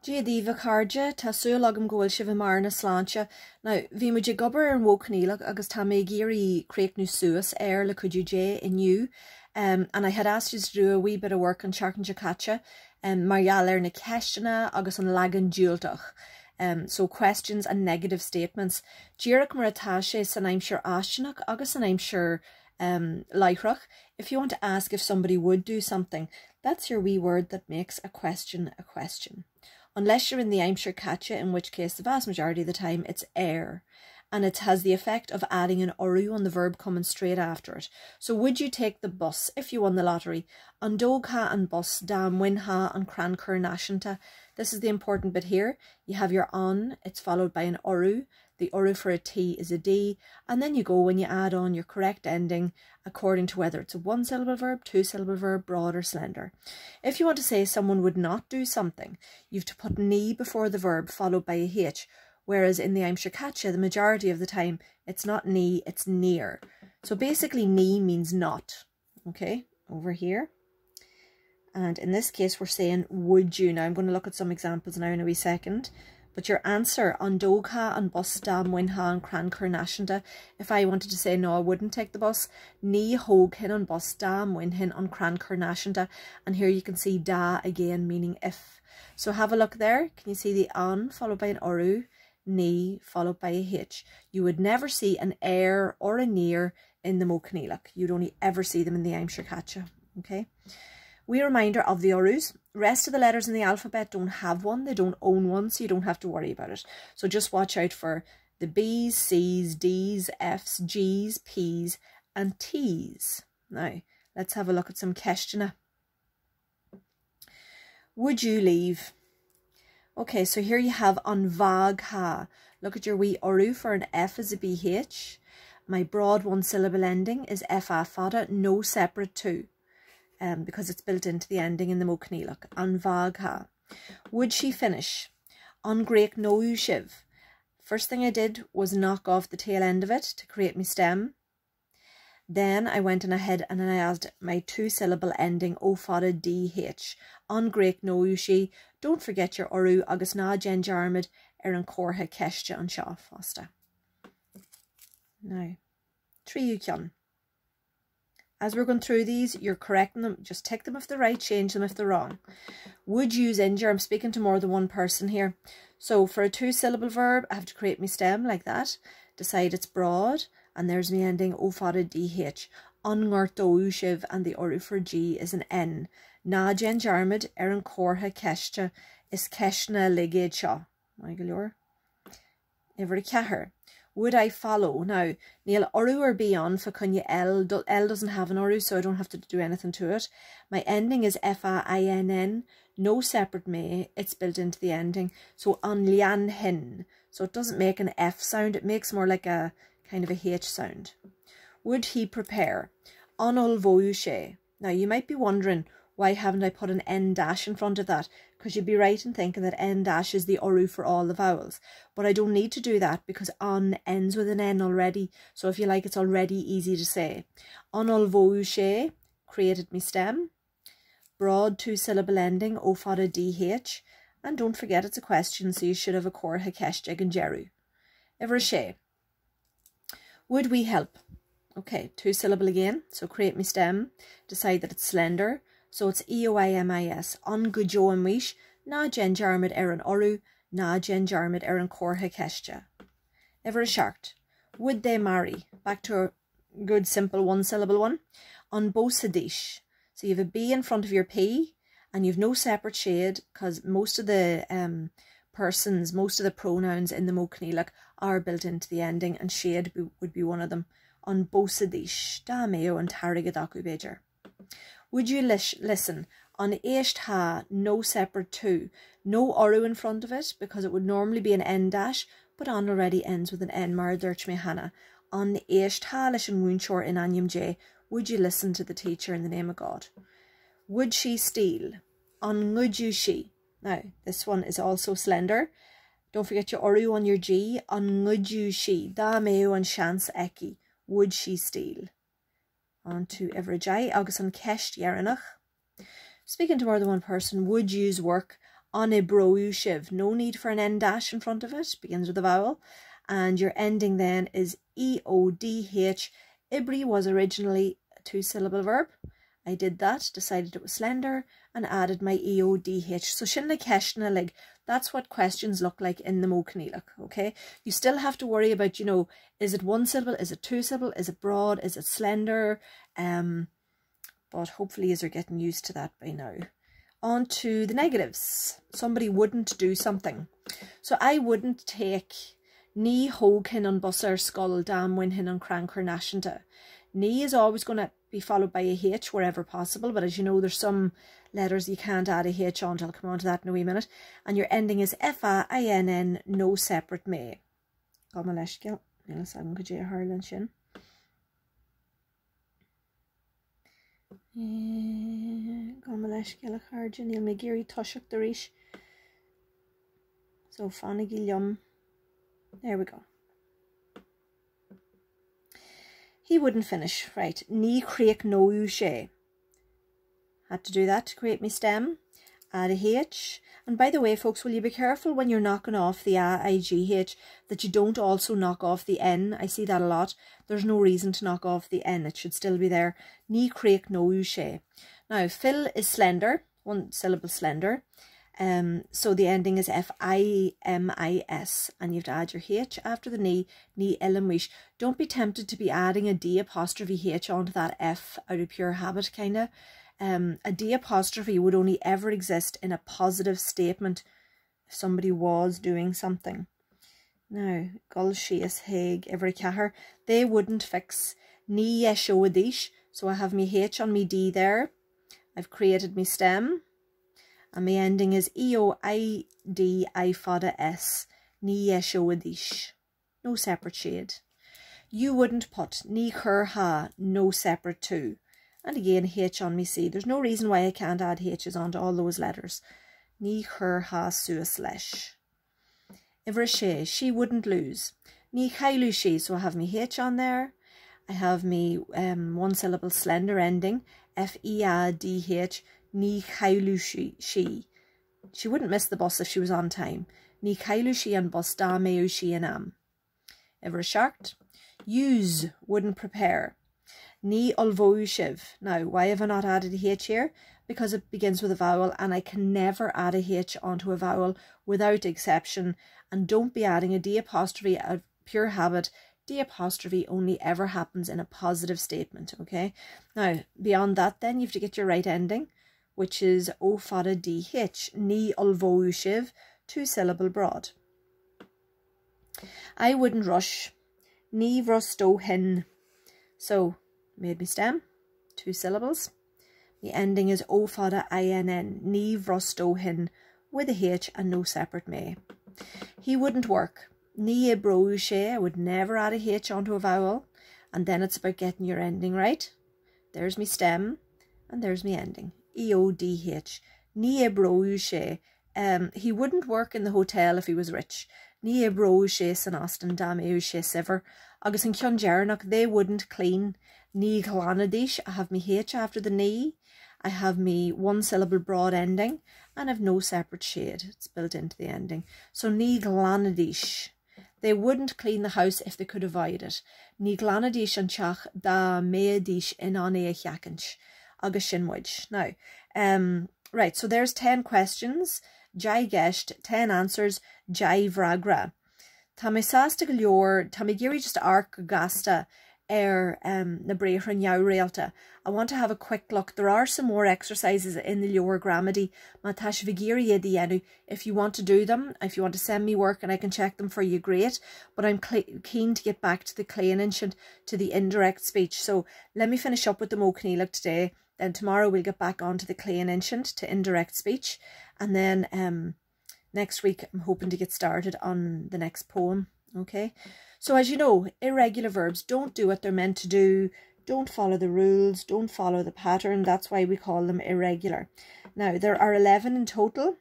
Díadíomh cardide tá súil agam ghfuil sibh mar na sláinte. Now, bhí muid gobar ar Modh Coinníollach agus tá mé géirí craicnú suas le cuidiú dé inniu. And I had asked you to do a wee bit of work on Ceacht and Ceacht, marall na ceistena agus an lagan diúltach. So questions and negative statements. Díreach mar atá sé san aimsir aisteanach agus an aimsir leireach. If you want to ask if somebody would do something, that's your wee word that makes a question a question. Unless you're in the aimsir catcha, in which case the vast majority of the time it's and it has the effect of adding an oru on the verb coming straight after it. So would you take the bus if you won the lottery? An dóg ha an bus da mwyn ha an cran cur. This is the important bit here. You have your on, it's followed by an oru. The oru for a T is a D, and then you go when you add on your correct ending according to whether it's a one-syllable verb, two-syllable verb, broad or slender. If you want to say someone would not do something, you have to put ni before the verb followed by a H, whereas in the aimsir catcha, the majority of the time, it's not ni, it's near. So basically ni means not, okay, over here. And in this case, we're saying, would you? Now I'm going to look at some examples now in a wee second. But your answer, an dóg ha an bus da mwyn ha an cran cur. If I wanted to say, no, I wouldn't take the bus, ni hóg hin an bus da mwyn hin an cran cur. And here you can see da again, meaning if. So have a look there. Can you see the an followed by an oru, ni followed by a H? You would never see an or a near in the Modh Coinníollach. You'd only ever see them in the aimsir catcha, okay? Wee reminder of the orus. Rest of the letters in the alphabet don't have one. They don't own one, so you don't have to worry about it. So just watch out for the B's, C's, D's, F's, G's, P's and T's. Now, let's have a look at some questionnaire. Would you leave? Okay, so here you have an vag ha. Look at your wee oru for an F as a BH. My broad one-syllable ending is F-A fada, no separate two. Because it's built into the ending in the Modh Coinníollach. An vag ha. Would she finish? An Greek no shiv. First thing I did was knock off the tail end of it to create my stem. Then I went in ahead and then I added my two-syllable ending o fada DH. An Greek no she. Don't forget your oru agus na jen jarmid an corha ceiste an seo fasta. Now, trí cian. As we're going through these, you're correcting them. Just tick them if they're right, change them if they're wrong. Would use injure. I'm speaking to more than one person here. So for a two-syllable verb, I have to create my stem like that. Decide it's broad. And there's my ending, o fada DH. An ngart shiv, and the oru for G is an N. Na jen jarmid an corha ceiste is ceistna ligéid seo. My galore. Every ceathair. Would I follow? Now, Neil oru or be on for kunya L. L doesn't have an oru, so I don't have to do anything to it. My ending is F-A-I-N-N. No separate may. It's built into the ending. So an lian hin. So it doesn't make an F sound. It makes more like a kind of a H sound. Would he prepare? An ol voyushe. Now, you might be wondering, why haven't I put an N dash in front of that? Because you'd be right in thinking that N dash is the oru for all the vowels. But I don't need to do that because an ends with an N already. So if you like, it's already easy to say. An ol voushe, created me stem. Broad two-syllable ending, o fada DH. And don't forget it's a question, so you should have a cor hakeshtig and jeru. Ever she. Would we help? Okay, two-syllable again. So create me stem. Decide that it's slender. So it's E-O-I-M-I-S. An gujo and wish, na jen jarmid an oru, na jen jarmid an cor hakeshja. Ever a Ceacht. Would they marry? Back to a good simple one-syllable one. An bosadish. So you have a B in front of your P, and you've no separate shade, because most of the persons, most of the pronouns in the Modh Coinníollach are built into the ending, and shade would be one of them. An bosadish. Da meo and tarigadaku bejar. Would you listen? On éist ha, no separate two. No oru in front of it, because it would normally be an N dash, but an already ends with an N mar dúirt me hana. On éist ha leis an múinseoir in anyam J. Would you listen to the teacher in the name of God? Would she steal? An would you she? Now, this one is also slender. Don't forget your oru on your G. An would you she? Da meo an chance eki. Would she steal? On to Everajai, agus an ceist yeranach. Speaking to more than one person, would use work. Onibroushiv. No need for an N dash in front of it. Begins with a vowel. And your ending then is EODH. Ibri was originally a 2-syllable verb. I did that, decided it was slender, and added my EODH. So Shinna Keshna, like, that's what questions look like in the Modh Coinníollach, okay? You still have to worry about, you know, is it 1 syllable, is it 2 syllable, is it broad, is it slender? But hopefully you're getting used to that by now. On to the negatives. Somebody wouldn't do something. So I wouldn't take Ní hoog hin an busar skull dam win hin an cranker nashanta. Ní is always going to be followed by a H wherever possible, but as you know, there's some letters you can't add a H on. I'll come on to that in a wee minute. And your ending is F-A-I-N-N, no separate may. Gamaleshgil. Nilasam Kajay Harlan Shin. Gamaleshgil Harjan, Neil Megiri Toshuk Darish. So Fanagil. There we go. He wouldn't finish. Right. Ní creak no ushe. Had to do that to create my stem. Add a H. And by the way, folks, will you be careful when you're knocking off the A-I-G-H that you don't also knock off the N? I see that a lot. There's no reason to knock off the N. It should still be there. Ní creak no ushe. Now, Phil is slender. 1 syllable slender. So the ending is F-I-M-I-S, and you have to add your H after the ní ilamish. Don't be tempted to be adding a D apostrophe H onto that F out of pure habit, kind of. A D apostrophe would only ever exist in a positive statement if somebody was doing something. Now, Gull Sheas Haig every Cahar, they wouldn't fix ní yeshowadish, so I have me H on me D there. I've created me stem. And my ending is E-O-I-D-I-F-A-D-A-S. Ní yeshowadish. No separate shade. You wouldn't put ní chur ha, no separate too. And again, H on me C. There's no reason why I can't add H's onto all those letters. Ní chur ha suas lesh. Ivra she wouldn't lose. Ní chailu she, so I have me H on there. I have me 1 syllable slender ending. F-E-A-D-H. Ní chailu she. She wouldn't miss the bus if she was on time. Ní chailu she an bus da meu she an am. Ever Ceacht. Use wouldn't prepare. Ní olvoushiv. Now, why have I not added a H here? Because it begins with a vowel, and I can never add a H onto a vowel without exception. And don't be adding a D apostrophe out of pure habit. D apostrophe only ever happens in a positive statement, okay? Now, beyond that then, you have to get your right ending, which is O fada DH, Ní olvoushiv, 2 syllable broad. I wouldn't rush. Ní vrosto hin. So, made me stem, 2 syllables. The ending is O fada INN, Ní vrosto hin, with a H and no separate may. He wouldn't work. Ní ibroushe, I would never add a H onto a vowel. And then it's about getting your ending right. There's me stem, and there's me ending. E-O-D-H. Ní ibroushe. He wouldn't work in the hotel if he was rich. Ní ibroushe san Austin dam eushe siver. Agus in Kionjarnach, they wouldn't clean. Ní glanadish. I have me H after the ní. I have me 1 syllable broad ending, and I've no separate shade. It's built into the ending. So ní glanadish. They wouldn't clean the house if they could avoid it. Ní glanadish an teach da meadish in an eachachinch. Agus shinwij. Now, right, so there's 10 questions. Jai gesht, 10 answers. Jai vragra. Ta me sasta galior, ta me giri just arc gasta na breachran yau realta. I want to have a quick look. There are some more exercises in the lower grammity. Matash vigiri yedienu. If you want to do them, if you want to send me work and I can check them for you, great. But I'm keen to get back to the Clean Ancient, to the indirect speech. So let me finish up with the Modh Coinníollach today. Then tomorrow we'll get back onto the Clean Ancient, to indirect speech. And then next week I'm hoping to get started on the next poem. Okay. So as you know, irregular verbs don't do what they're meant to do, don't follow the rules, don't follow the pattern. That's why we call them irregular. Now, there are 11 in total,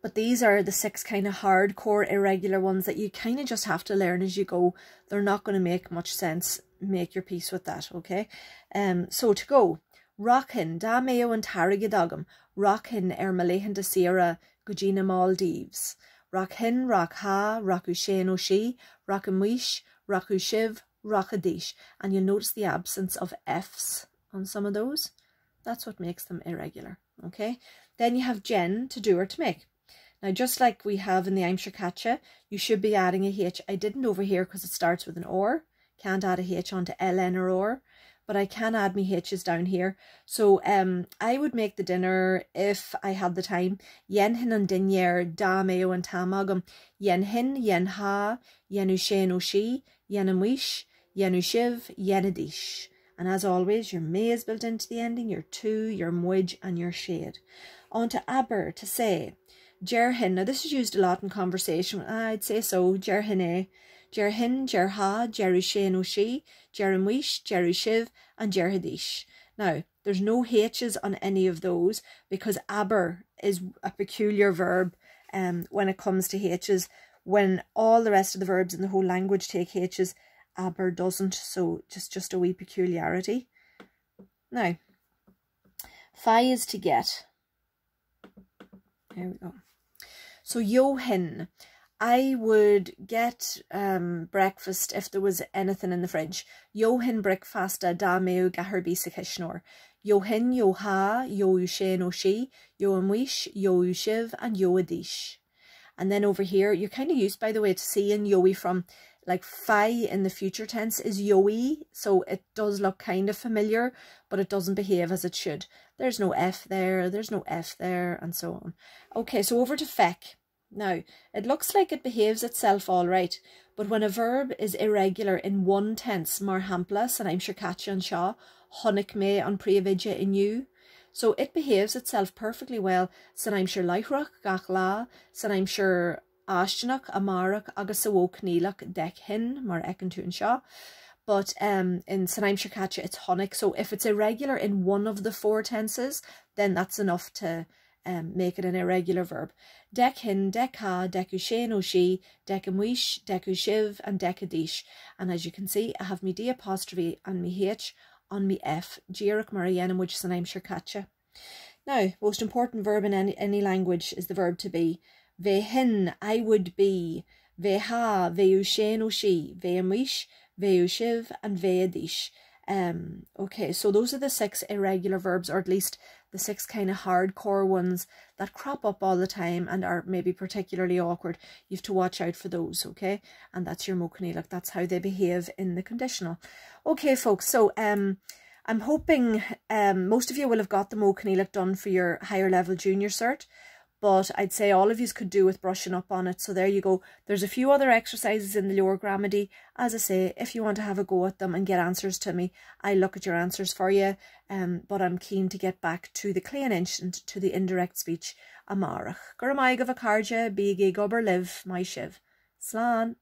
but these are the 6 kind of hardcore irregular ones that you kind of just have to learn as you go. They're not going to make much sense. Make your peace with that, okay? So to go, Rockin da meo an tarigidagam, rockin Maléhan de Sierra, Gugina Maldives. Rockin, rock ha, rocku shane o she, rockamuish, rocku shiv, rockadish. And you'll notice the absence of F's on some of those. That's what makes them irregular, okay? Then you have Jen, to do or to make. Now, just like we have in the I'm sure catcha, you should be adding a H. I didn't over here because it starts with an or. Can't add a H onto LN or, but I can add me H's down here. So I would make the dinner if I had the time. Yen hin an dinner da meo and tamagam. Yen hin, yen ha, yen ushen o she, yen amwish, yen ushiv, yen adish. And as always, your may is built into the ending, your to, your mwij, and your shade. On to aber, to say. Ger hin. Now this is used a lot in conversation. I'd say so. Ger hin. Ger hin, ger ha, ger ushen o she, ger amwish, ger ushiv, and ger hadish. Now, there's no H's on any of those because aber is a peculiar verb when it comes to H's. When all the rest of the verbs in the whole language take H's, aber doesn't. So just a wee peculiarity. Now, fi is to get. There we go. So yo hin. I would get breakfast if there was anything in the fridge. Yo hin breakfasta da meo gaherbi sakishnor. Yo hin, yo ha, yo ushen o she, yo amwish, yo ushiv, and yo adish. And then over here, you're kind of used, by the way, to seeing yoey from like fi in the future tense is yoey. So it does look kind of familiar, but it doesn't behave as it should. There's no F there, there's no F there, and so on. Okay, so over to feck. Now, it looks like it behaves itself all right, but when a verb is irregular in one tense, mar hampla, san I'm sure catcha and shaw, honik me an preavidja in you. So it behaves itself perfectly well, san I'm sure laichrach, gach la, san I'm sure ashtanach, amarach, agus Modh Coinníollach, dec hin, mar ekin tu and shaw. But in san I'm sure catcha, it's honik. So if it's irregular in one of the four tenses, then that's enough to make it an irregular verb. Dec hin, dec ha, dec ushen o she, dec amwish, dec ushiv, and dec adish. And as you can see, I have me D apostrophe and me H on me F. Giarach Marianum, which is an I'm sure catcha. Now, most important verb in any language is the verb to be. Ve hin, I would be. Ve ha, ve ushen o she, ve amwish, ve ushiv, and ve adish. Okay, so those are the 6 irregular verbs, or at least the 6 kind of hardcore ones that crop up all the time and are maybe particularly awkward. You have to watch out for those, okay? And that's your Modh Coinníollach. That's how they behave in the conditional. Okay, folks, so I'm hoping most of you will have got the Modh Coinníollach done for your higher level junior cert, but I'd say all of you could do with brushing up on it. So there you go. There's a few other exercises in the lower grammar. As I say, if you want to have a go at them and get answers to me, I look at your answers for you. But I'm keen to get back to the clean ancient, to the indirect speech. Amarach. Guramaig of a carja, big gober live, my shiv. Slan.